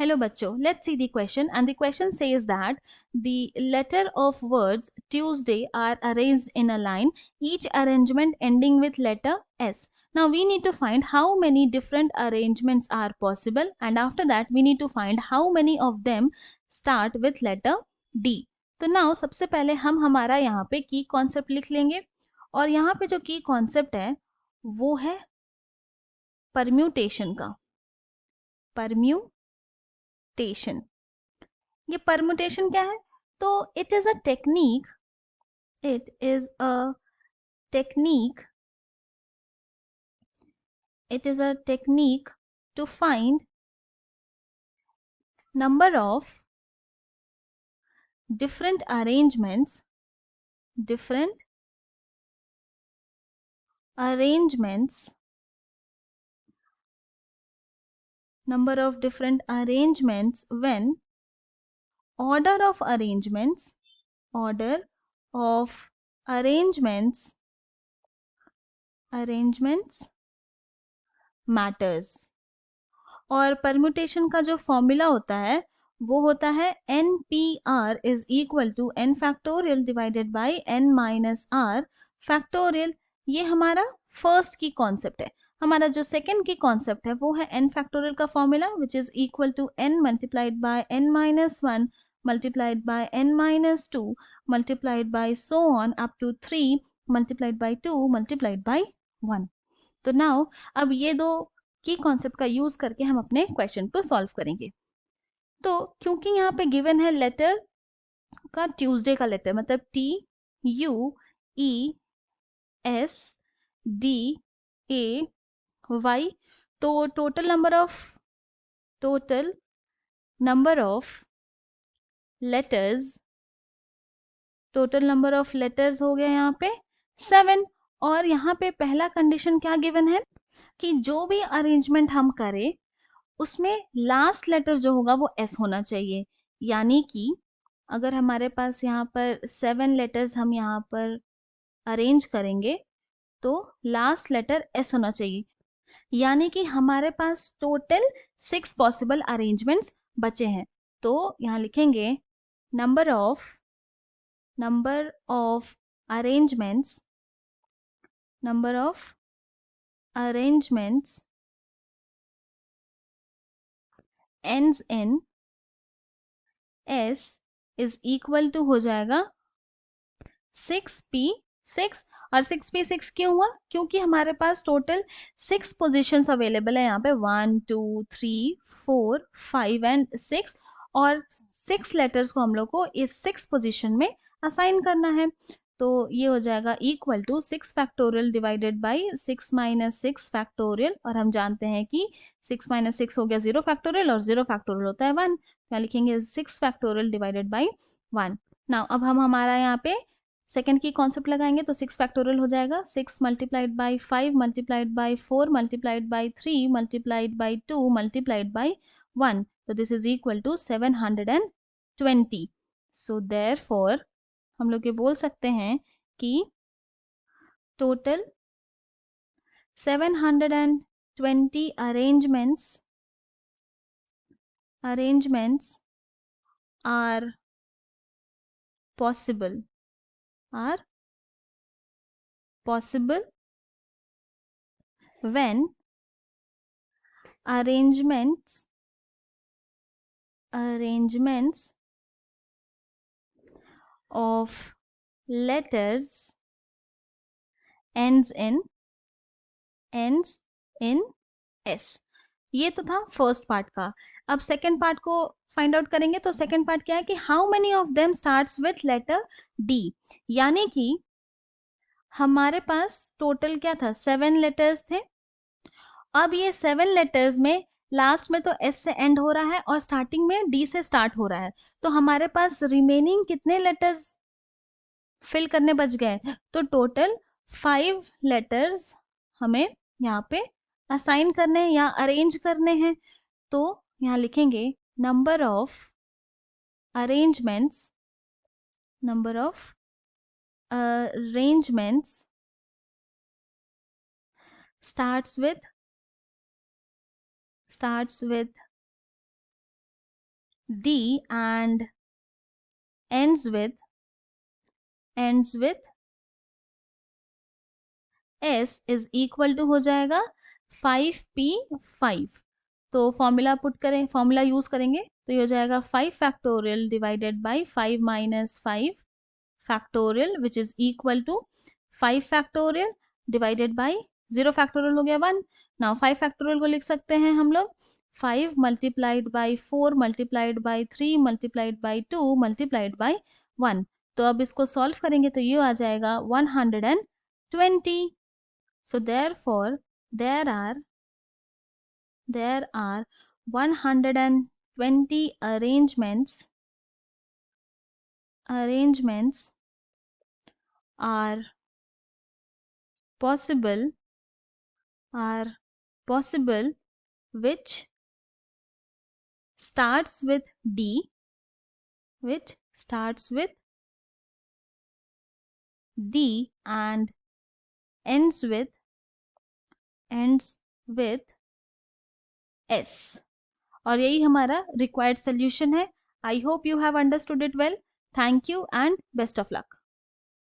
Hello bachcho, let's see the question, and the question says that the letter of words Tuesday are arranged in a line, each arrangement ending with letter S. Now we need to find how many different arrangements are possible, and after that we need to find how many of them start with letter D. तो now सबसे पहले हम हमारा यहाँ पे की concept लिख लेंगे, और यहाँ पे जो की कॉन्सेप्ट है वो है परम्यूटेशन का। परम्यूटेशन, ये परमुटेशन क्या है? तो it is a technique, it is a technique, it is a technique to find number of different arrangements, different arrangements, number of different arrangements when order of arrangements, order of arrangements, arrangements matters। और permutation का जो formula होता है वो होता है n P r is equal to n factorial divided by n minus r factorial. ये हमारा फर्स्ट की कॉन्सेप्ट है। हमारा जो सेकंड की कॉन्सेप्ट है वो है एन फैक्टोरियल का formula which is equal to n multiplied by n minus one multiplied by n minus two multiplied by so on up to 3 multiplied by 2 multiplied by 1। तो now अब ये दो की कॉन्सेप्ट का यूज करके हम अपने क्वेश्चन को सॉल्व करेंगे। तो क्योंकि यहाँ पे गिवन है लेटर का ट्यूसडे का लेटर, मतलब T U E S D A Y, तो total number of letters, total number of letters हो गया यहाँ पे 7। और यहाँ पे पहला कंडीशन क्या गिवन है कि जो भी अरेंजमेंट हम करें उसमें लास्ट लेटर जो होगा वो एस होना चाहिए। यानी कि अगर हमारे पास यहाँ पर 7 लेटर्स हम यहाँ पर अरेंज करेंगे तो लास्ट लेटर एस होना चाहिए। यानी कि हमारे पास टोटल 6 पॉसिबल अरेंजमेंट्स बचे हैं। तो यहाँ लिखेंगे number of arrangements, number of arrangements ends in s is equal to हो जाएगा 6p6। और 6p6 क्यों हुआ? क्योंकि हमारे पास टोटल 6 पोजीशंस अवेलेबल है यहाँ पे 1 2 3 4 5 एंड 6, और 6 लेटर्स को हम लोग को इस 6 पोजीशन में असाइन करना है। तो ये हो जाएगा equal to 6 factorial divided by 6 minus 6 factorial, और हम जानते हैं कि 6 माइनस 6 हो गया 0 फैक्टोरियल, और 0 फैक्टोरियल होता है 1। क्या लिखेंगे 6 फैक्टोरियल डिवाइडेड बाई 1। नाउ अब हम हमारा यहाँ पे सेकेंड की कॉन्सेप्ट लगाएंगे तो 6 फैक्टोरियल हो जाएगा 6 multiplied by 5 multiplied by 4 multiplied by 3 multiplied by 2 multiplied by 1। तो this is equal to 720। So therefore हम लोग ये बोल सकते हैं कि total 720 arrangements are possible when arrangements of letters ends in s। ये तो था फर्स्ट पार्ट का। अब सेकेंड पार्ट को फाइंड आउट करेंगे। तो सेकेंड पार्ट क्या है कि how many of them starts with letter D. यानी कि हमारे पास टोटल क्या था 7 लेटर्स थे। अब ये 7 लेटर्स में लास्ट में तो एस से एंड हो रहा है और स्टार्टिंग में डी से स्टार्ट हो रहा है। तो हमारे पास रिमेनिंग कितने लेटर्स फिल करने बच गए? तो टोटल 5 लेटर्स हमें यहाँ पे असाइन करने हैं या अरेंज करने हैं। तो यहाँ लिखेंगे number of arrangements starts with D and ends with S is equal to हो जाएगा 5p5। तो फॉर्मूला पुट करें, फॉर्मूला यूज करेंगे तो ये हो जाएगा 5 factorial divided by 5 minus 5 factorial which is equal to 5 factorial divided by 0 factorial हो गया 1। नाउ 5 फैक्टोरियल को लिख सकते हैं हम लोग 5 multiplied by 4 multiplied by 3 multiplied by 2 multiplied by 1। तो अब इसको सॉल्व करेंगे तो ये आ जाएगा 120। So therefore there are 120 arrangements are possible which starts with D and ends with S। और यही हमारा रिक्वायर्ड सोल्यूशन है। I hope you have understood it well. Thank you and best of luck.